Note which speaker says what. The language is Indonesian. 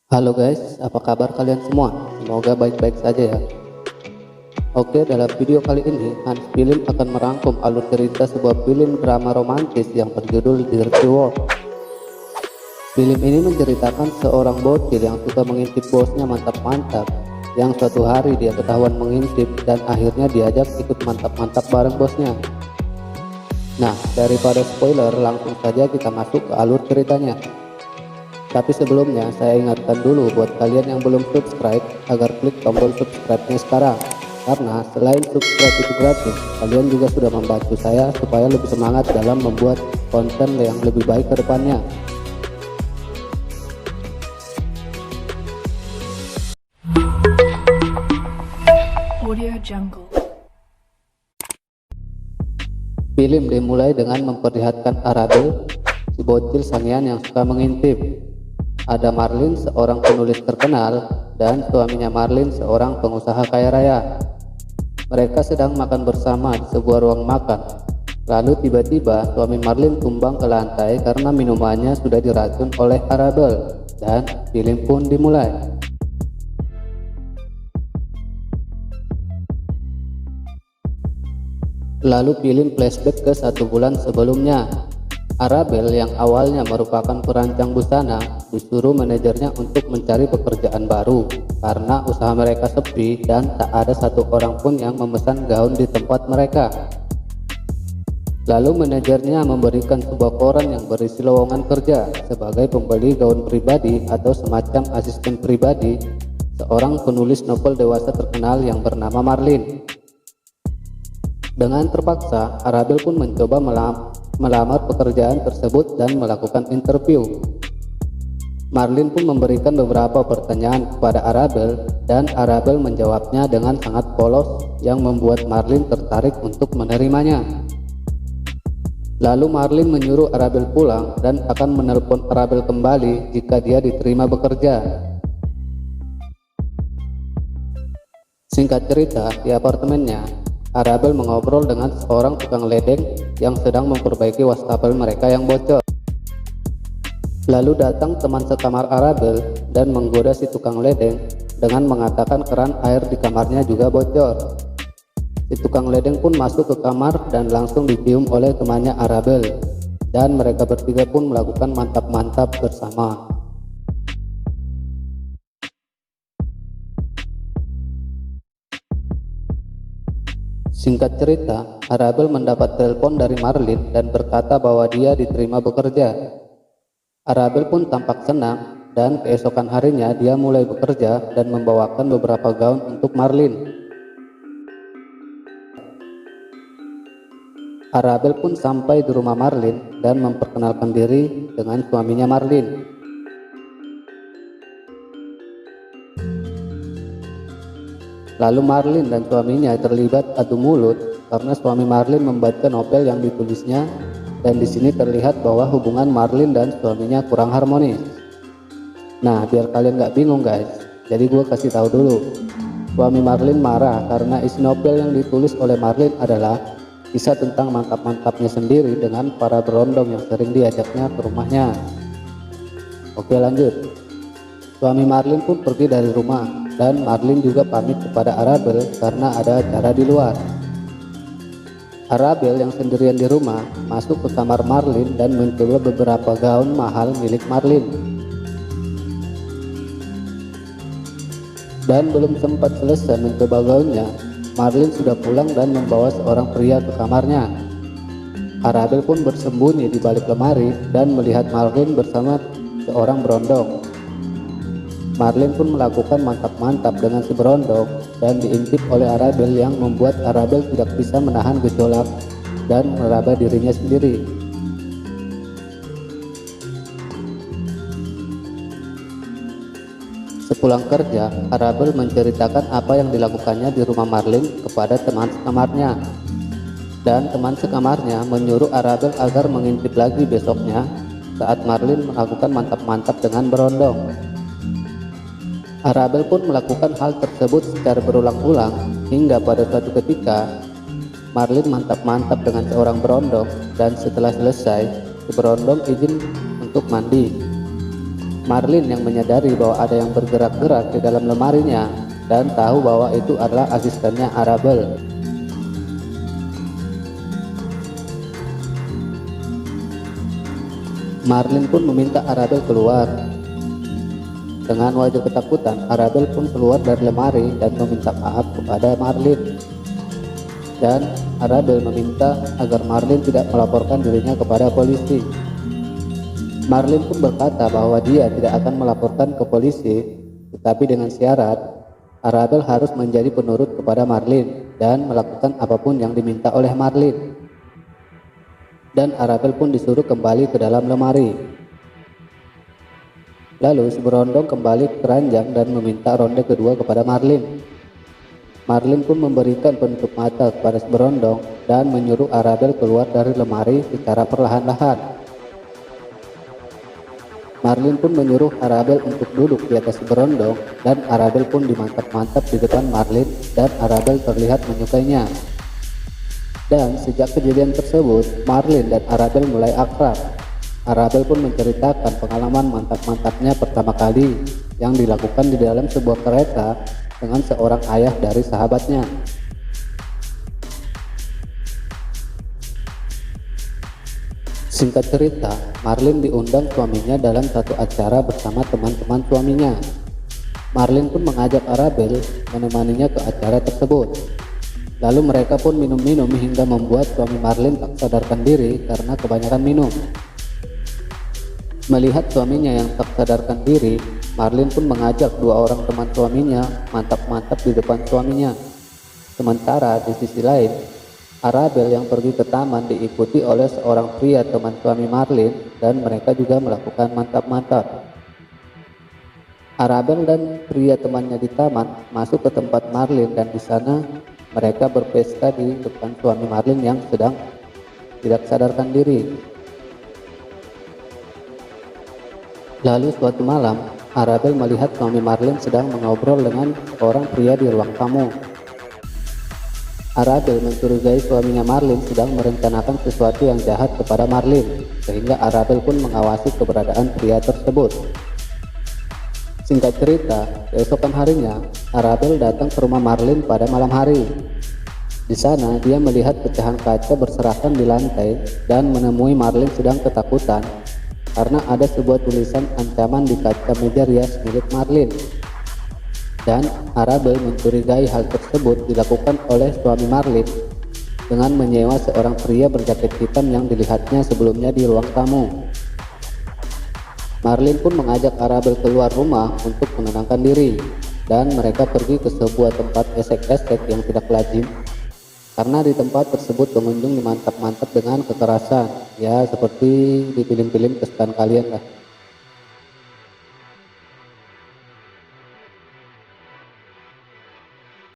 Speaker 1: Halo guys, apa kabar kalian semua? Semoga baik-baik saja ya. Oke, dalam video kali ini Hans Film akan merangkum alur cerita sebuah film drama romantis yang berjudul Dirty Work. Film ini menceritakan seorang bocil yang suka mengintip bosnya mantap-mantap, yang suatu hari dia ketahuan mengintip dan akhirnya diajak ikut mantap-mantap bareng bosnya. Nah, daripada spoiler, langsung saja kita masuk ke alur ceritanya. Tapi sebelumnya saya ingatkan dulu buat kalian yang belum subscribe agar klik tombol subscribe-nya sekarang. Karena selain subscribe itu gratis, kalian juga sudah membantu saya supaya lebih semangat dalam membuat konten yang lebih baik ke depannya.
Speaker 2: Audio Jungle.
Speaker 1: Film dimulai dengan memperlihatkan Arabel, si bocil sangean yang suka mengintip. Ada Marlin, seorang penulis terkenal, dan suaminya Marlin, seorang pengusaha kaya raya. Mereka sedang makan bersama di sebuah ruang makan. Lalu tiba-tiba suami Marlin tumbang ke lantai karena minumannya sudah diracun oleh Arabel, dan film pun dimulai. Lalu film flashback ke 1 bulan sebelumnya. Arabel yang awalnya merupakan perancang busana disuruh manajernya untuk mencari pekerjaan baru karena usaha mereka sepi dan tak ada satu orang pun yang memesan gaun di tempat mereka. Lalu manajernya memberikan sebuah koran yang berisi lowongan kerja sebagai pembeli gaun pribadi atau semacam asisten pribadi seorang penulis novel dewasa terkenal yang bernama Marlin. Dengan terpaksa, Arabel pun mencoba melamar pekerjaan tersebut dan melakukan interview. Marlin pun memberikan beberapa pertanyaan kepada Arabel dan Arabel menjawabnya dengan sangat polos yang membuat Marlin tertarik untuk menerimanya. Lalu Marlin menyuruh Arabel pulang dan akan menelpon Arabel kembali jika dia diterima bekerja. Singkat cerita, di apartemennya, Arabel mengobrol dengan seorang tukang ledeng yang sedang memperbaiki wastafel mereka yang bocor. Lalu datang teman sekamar Arabel dan menggoda si tukang ledeng dengan mengatakan keran air di kamarnya juga bocor. Si tukang ledeng pun masuk ke kamar dan langsung dicium oleh temannya Arabel, dan mereka bertiga pun melakukan mantap-mantap bersama. Singkat cerita, Arabel mendapat telepon dari Marlin dan berkata bahwa dia diterima bekerja. Arabel pun tampak senang dan keesokan harinya dia mulai bekerja dan membawakan beberapa gaun untuk Marlin. Arabel pun sampai di rumah Marlin dan memperkenalkan diri dengan suaminya Marlin. Lalu Marlin dan suaminya terlibat adu mulut karena suami Marlin membaca novel yang ditulisnya, dan di sini terlihat bahwa hubungan Marlin dan suaminya kurang harmonis. Nah, biar kalian nggak bingung guys, jadi gue kasih tahu dulu. Suami Marlin marah karena isi novel yang ditulis oleh Marlin adalah kisah tentang mantap-mantapnya sendiri dengan para berondong yang sering diajaknya ke rumahnya. Oke, lanjut. Suami Marlin pun pergi dari rumah dan Marlin juga pamit kepada Arabel karena ada acara di luar. Arabel yang sendirian di rumah masuk ke kamar Marlin dan mencoba beberapa gaun mahal milik Marlin. Dan belum sempat selesai mencoba gaunnya, Marlin sudah pulang dan membawa seorang pria ke kamarnya. Arabel pun bersembunyi di balik lemari dan melihat Marlin bersama seorang berondong. Marlin pun melakukan mantap-mantap dengan si berondong dan diintip oleh Arabel yang membuat Arabel tidak bisa menahan gejolak dan meraba dirinya sendiri. Sepulang kerja, Arabel menceritakan apa yang dilakukannya di rumah Marlin kepada teman sekamarnya. Dan teman sekamarnya menyuruh Arabel agar mengintip lagi besoknya saat Marlin melakukan mantap-mantap dengan berondong. Arabel pun melakukan hal tersebut secara berulang-ulang hingga pada suatu ketika Marlin mantap-mantap dengan seorang berondong, dan setelah selesai si berondong izin untuk mandi. Marlin yang menyadari bahwa ada yang bergerak-gerak di dalam lemarinya dan tahu bahwa itu adalah asistennya Arabel. Marlin pun meminta Arabel keluar. Dengan wajah ketakutan, Arabel pun keluar dari lemari dan meminta maaf kepada Marlin. Dan Arabel meminta agar Marlin tidak melaporkan dirinya kepada polisi. Marlin pun berkata bahwa dia tidak akan melaporkan ke polisi, tetapi dengan syarat Arabel harus menjadi penurut kepada Marlin dan melakukan apapun yang diminta oleh Marlin. Dan Arabel pun disuruh kembali ke dalam lemari. Lalu si berondong kembali ke keranjang dan meminta ronde kedua kepada Marlin. Marlin pun memberikan penutup mata kepada si berondong dan menyuruh Arabel keluar dari lemari secara perlahan-lahan. Marlin pun menyuruh Arabel untuk duduk di atas si berondong dan Arabel pun dimantap-mantap di depan Marlin dan Arabel terlihat menyukainya. Dan sejak kejadian tersebut, Marlin dan Arabel mulai akrab. Arabel pun menceritakan pengalaman mantap-mantapnya pertama kali yang dilakukan di dalam sebuah kereta dengan seorang ayah dari sahabatnya. Singkat cerita, Marlin diundang suaminya dalam satu acara bersama teman-teman suaminya. Marlin pun mengajak Arabel menemaninya ke acara tersebut. Lalu mereka pun minum-minum hingga membuat suami Marlin tak sadarkan diri karena kebanyakan minum. Melihat suaminya yang tak sadarkan diri, Marlin pun mengajak dua orang teman suaminya mantap-mantap di depan suaminya. Sementara di sisi lain, Arabel yang pergi ke taman diikuti oleh seorang pria teman suami Marlin dan mereka juga melakukan mantap-mantap. Arabel dan pria temannya di taman masuk ke tempat Marlin dan di sana mereka berpesta di depan suami Marlin yang sedang tidak sadarkan diri. Lalu suatu malam, Arabel melihat suami Marlin sedang mengobrol dengan seorang pria di ruang tamu. Arabel mencurigai suaminya Marlin sedang merencanakan sesuatu yang jahat kepada Marlin, sehingga Arabel pun mengawasi keberadaan pria tersebut. Singkat cerita, keesokan harinya, Arabel datang ke rumah Marlin pada malam hari. Di sana, dia melihat pecahan kaca berserakan di lantai dan menemui Marlin sedang ketakutan karena ada sebuah tulisan ancaman di kaca meja rias milik Marlin. Dan Arabel mencurigai hal tersebut dilakukan oleh suami Marlin dengan menyewa seorang pria berjaket hitam yang dilihatnya sebelumnya di ruang tamu. Marlin pun mengajak Arabel keluar rumah untuk menenangkan diri dan mereka pergi ke sebuah tempat esek-esek yang tidak lazim karena di tempat tersebut pengunjung dimantap-mantap dengan kekerasan, ya seperti di film-film kesukaan kalian lah.